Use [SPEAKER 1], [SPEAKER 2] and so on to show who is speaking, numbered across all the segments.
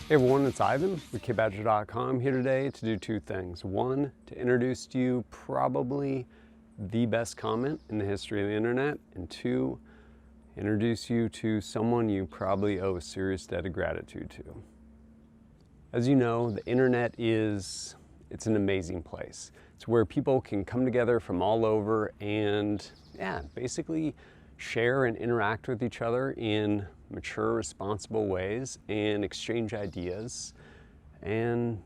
[SPEAKER 1] Hey everyone, it's Ivan with KidBadger.com here today to do two things. One, to introduce to you probably the best comment in the history of the internet, and two, introduce you to someone you probably owe a serious debt of gratitude to. As you know, the internet it's an amazing place. It's where people can come together from all over and basically share and interact with each other in mature, responsible ways and exchange ideas and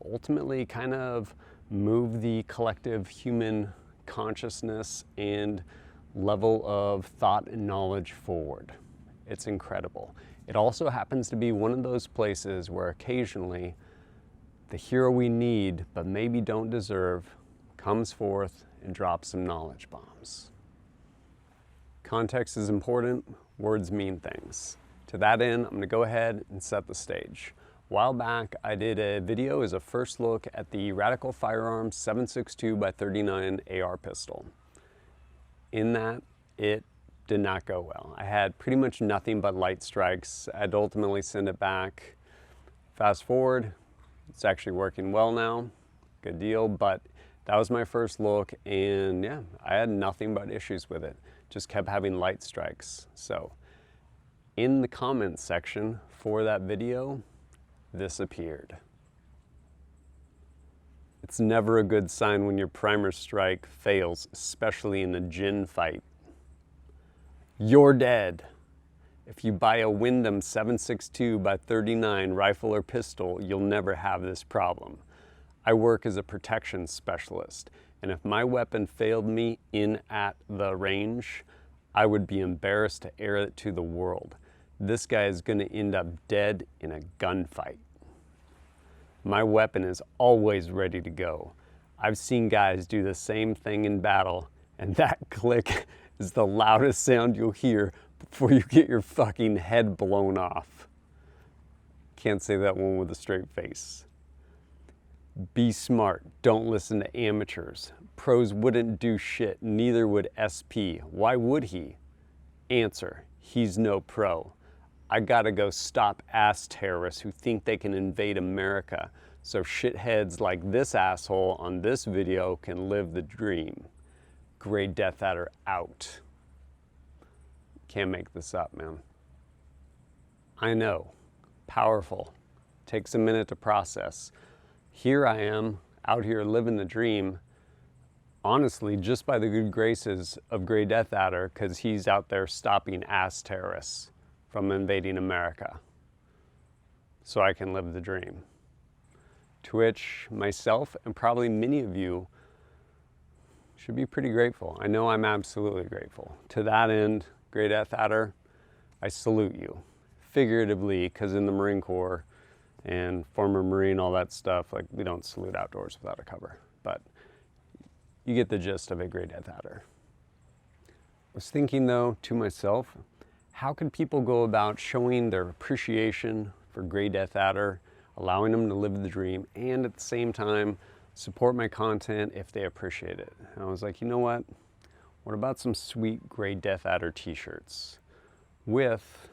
[SPEAKER 1] ultimately kind of move the collective human consciousness and level of thought and knowledge forward. It's incredible. It also happens to be one of those places where occasionally the hero we need but maybe don't deserve comes forth and drops some knowledge bombs. Context is important, words mean things. To that end, I'm going to go ahead and set the stage. A while back, I did a video as a first look at the Radical Firearms 7.62x39 AR pistol. In that, it did not go well. I had pretty much nothing but light strikes. I had to ultimately send it back. Fast forward, it's actually working well now. Good deal, but that was my first look, and I had nothing but issues with it. Just kept having light strikes. So in the comments section for that video, this appeared. It's never a good sign when your primer strike fails, especially in a gin fight. You're dead. If you buy a Wyndham 7.62x39 rifle or pistol, you'll never have this problem. I work as a protection specialist, and if my weapon failed me in at the range, I would be embarrassed to air it to the world. This guy is going to end up dead in a gunfight. My weapon is always ready to go. I've seen guys do the same thing in battle, and that click is the loudest sound you'll hear before you get your fucking head blown off. Can't say that one with a straight face. Be smart, don't listen to amateurs. Pros wouldn't do shit, neither would SP. Why would he? Answer, he's no pro. I gotta go stop ass terrorists who think they can invade America so shitheads like this asshole on this video can live the dream. Grey Death Adder out. Can't make this up, man. I know, powerful. Takes a minute to process. Here I am, out here living the dream, honestly, just by the good graces of Grey Death Adder, because he's out there stopping ass terrorists from invading America, so I can live the dream. To which myself and probably many of you should be pretty grateful. I know I'm absolutely grateful. To that end, Grey Death Adder, I salute you. Figuratively, because in the Marine Corps, and former Marine, all that stuff, like we don't salute outdoors without a cover, but you get the gist of a Grey Death Adder. I was thinking though to myself, how could people go about showing their appreciation for Grey Death Adder, allowing them to live the dream, and at the same time support my content if they appreciate it? And I was like, you know what about some sweet Grey Death Adder t-shirts with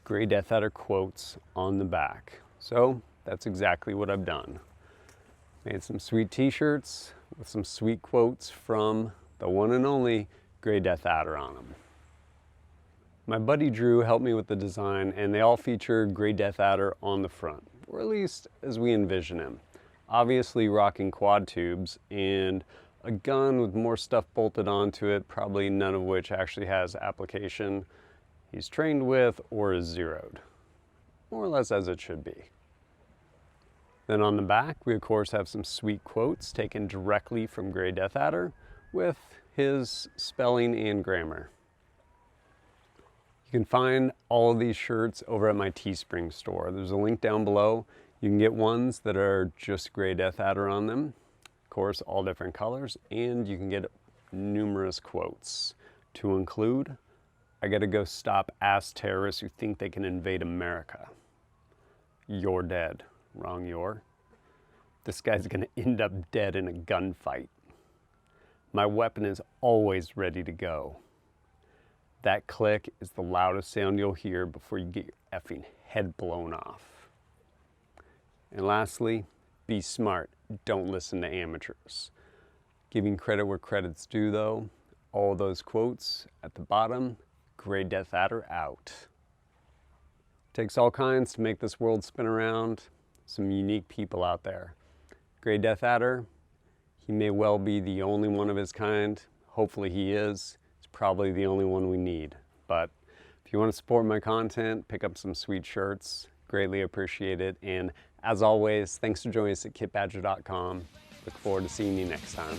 [SPEAKER 1] Grey Death Adder quotes on the back. So that's exactly what I've done. Made some sweet t-shirts with some sweet quotes from the one and only Grey Death Adder on them. My buddy Drew helped me with the design, and they all feature Grey Death Adder on the front, or at least as we envision him. Obviously rocking quad tubes and a gun with more stuff bolted onto it, probably none of which actually has application he's trained with or is zeroed. More or less as it should be. Then on the back, we of course have some sweet quotes taken directly from Grey Death Adder with his spelling and grammar. You can find all of these shirts over at my Teespring store. There's a link down below. You can get ones that are just Grey Death Adder on them. Of course, all different colors, and you can get numerous quotes to include, I gotta go stop ass terrorists who think they can invade America. You're dead. Wrong you're. This guy's gonna end up dead in a gunfight. My weapon is always ready to go. That click is the loudest sound you'll hear before you get your effing head blown off. And lastly, be smart. Don't listen to amateurs. Giving credit where credit's due though, all those quotes at the bottom, Gray Death Adder out. Takes all kinds to make this world spin around. Some unique people out there. Gray Death Adder, he may well be the only one of his kind. Hopefully he is. It's probably the only one we need. But if you want to support my content, pick up some sweet shirts. Greatly appreciate it. And as always, thanks for joining us at kitbadger.com. Look forward to seeing you next time.